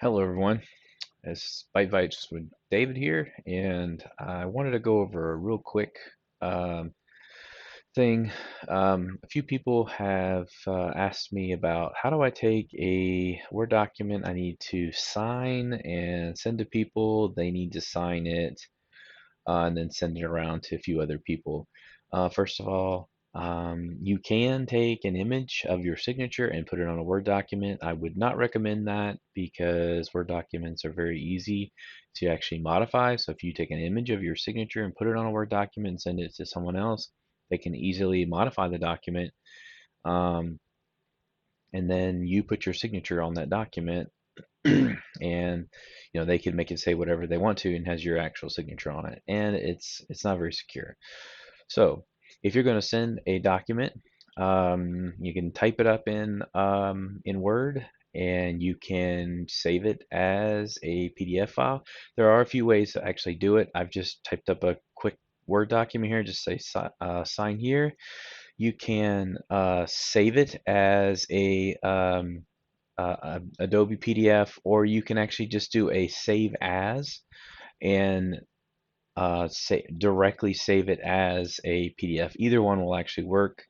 Hello, everyone. It's Bite Bites with David here, and I wanted to go over a real quick um, thing. A few people have asked me about how do I take a Word document I need to sign and send to people. They need to sign it and then send it around to a few other people. First of all, you can take an image of your signature and put it on a Word document. I would not recommend that because Word documents are very easy to actually modify. So if you take an image of your signature and put it on a Word document and send it to someone else, they can easily modify the document. Um, and then you put your signature on that document and they can make it say whatever they want to and has your actual signature on it, and it's not very secure. So if you're going to send a document, you can type it up in Word, and you can save it as a PDF file. There are a few ways to actually do it. I've just typed up a quick Word document here, just say sign here. You can save it as a Adobe PDF, or you can actually just do a save as and directly save it as a PDF. Either one will actually work.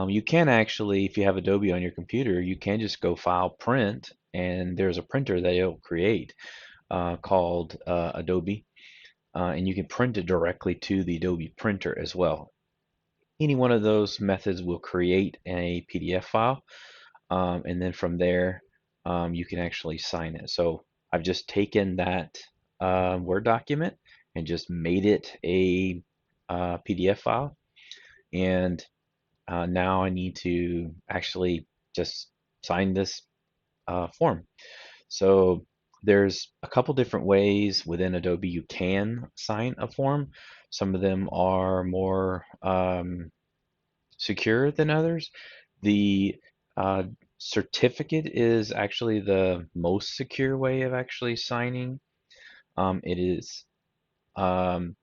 You can actually, if you have Adobe on your computer, you can just go File, Print, and there's a printer that it'll create called Adobe, and you can print it directly to the Adobe printer as well. Any one of those methods will create a PDF file, and then from there, you can actually sign it. So I've just taken that Word document and just made it a PDF file, and now I need to actually just sign this form. So there's a couple different ways within Adobe you can sign a form. Some of them are more secure than others. The uh, certificate is actually the most secure way of actually signing. It is um,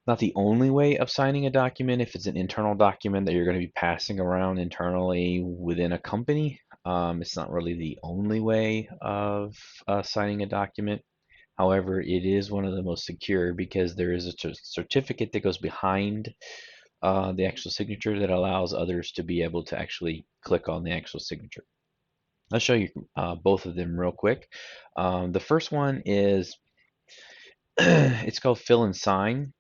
not the only way of signing a document if it's an internal document that you're going to be passing around internally within a company. It's not really the only way of signing a document. However, it is one of the most secure because there is a certificate that goes behind the actual signature that allows others to be able to actually click on the actual signature. I'll show you both of them real quick. The first one is it's called Fill and Sign.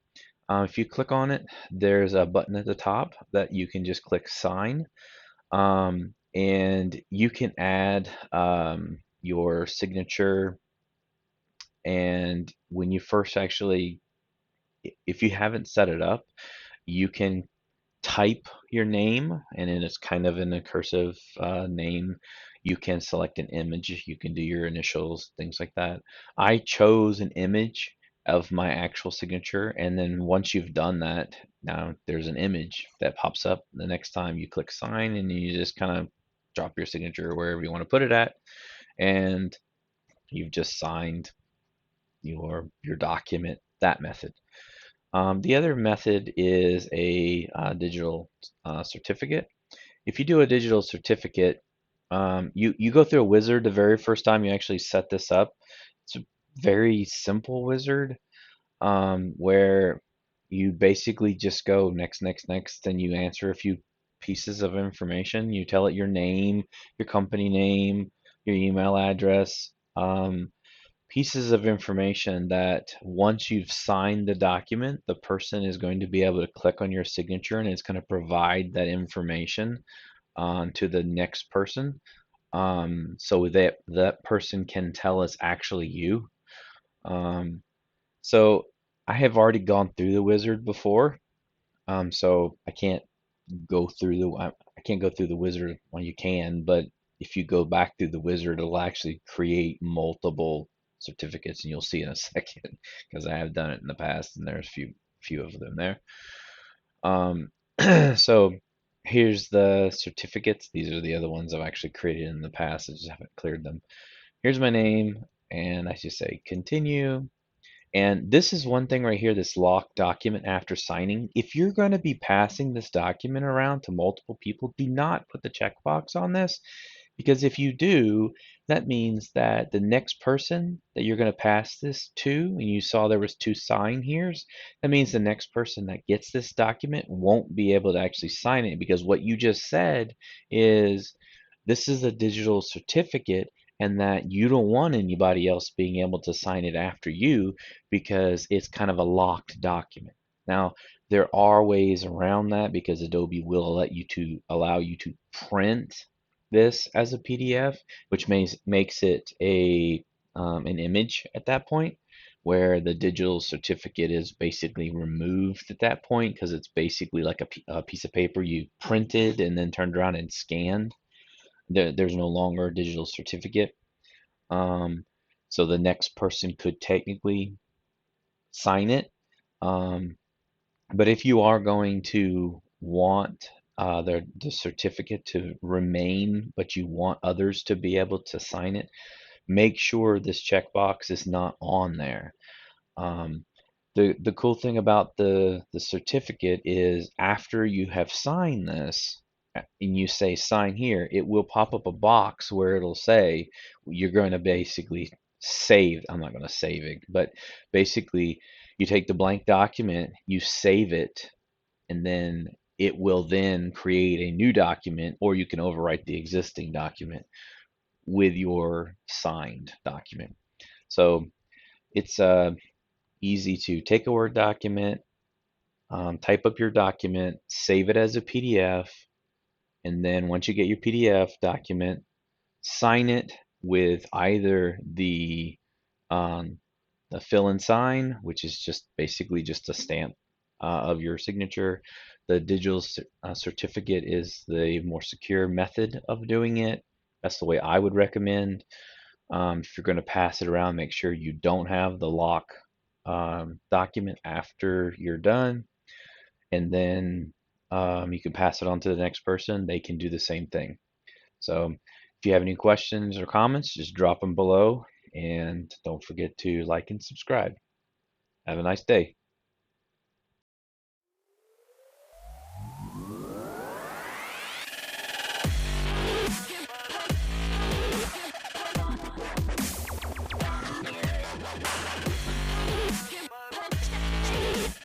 If you click on it, there's a button at the top that you can just click Sign, and you can add your signature. And when you first actually, if you haven't set it up, you can type your name, and then it's kind of in a cursive name. You can select an image, you can do your initials, things like that. I chose an image of my actual signature, and then once you've done that, now there's an image that pops up the next time you click sign, and you just kind of drop your signature wherever you want to put it at, and you've just signed your document that method. The other method is a digital certificate. If you do a digital certificate, you go through a wizard the very first time you actually set this up. It's a very simple wizard where you basically just go next, next, next, and you answer a few pieces of information. You tell it your name, your company name, your email address, pieces of information that once you've signed the document, the person is going to be able to click on your signature, and it's going to provide that information to the next person, so that that person can tell it's actually you. Um, so I have already gone through the wizard before, so I can't go through I can't go through the wizard. Well, you can, but if you go back through the wizard, it'll actually create multiple certificates, and you'll see in a second because I have done it in the past, and there's few of them there. Um, so here's the certificates. These are the other ones I've actually created in the past. I just haven't cleared them. Here's my name, and I just say continue. And this is one thing right here, this locked document after signing. If you're going to be passing this document around to multiple people, do not put the checkbox on this Because if you do, that means that the next person that you're going to pass this to, and you saw there was two sign here's, that means the next person that gets this document won't be able to actually sign it, because what you just said is this is a digital certificate and that you don't want anybody else being able to sign it after you because it's kind of a locked document. Now, there are ways around that because Adobe will allow you to print this as a PDF, which makes it an image at that point, where the digital certificate is basically removed at that point because it's basically like a piece of paper you printed and then turned around and scanned. There's no longer a digital certificate. Um, so the next person could technically sign it. Um, but if you are going to want the certificate to remain, but you want others to be able to sign it, make sure this checkbox is not on there. Um, the cool thing about the certificate is after you have signed this and you say sign here, it will pop up a box where it'll say you're going to basically save. I'm not going to save it, but basically you take the blank document, you save it, and then it will then create a new document, or you can overwrite the existing document with your signed document. So it's easy to take a Word document, type up your document, save it as a PDF, and then once you get your PDF document, sign it with either um, the fill and sign, which is just basically just a stamp of your signature. The digital certificate is the more secure method of doing it. That's the way I would recommend. If you're going to pass it around, make sure you don't have the lock document after you're done, and then you can pass it on to the next person. They can do the same thing. So if you have any questions or comments, just drop them below, and don't forget to like and subscribe. Have a nice day.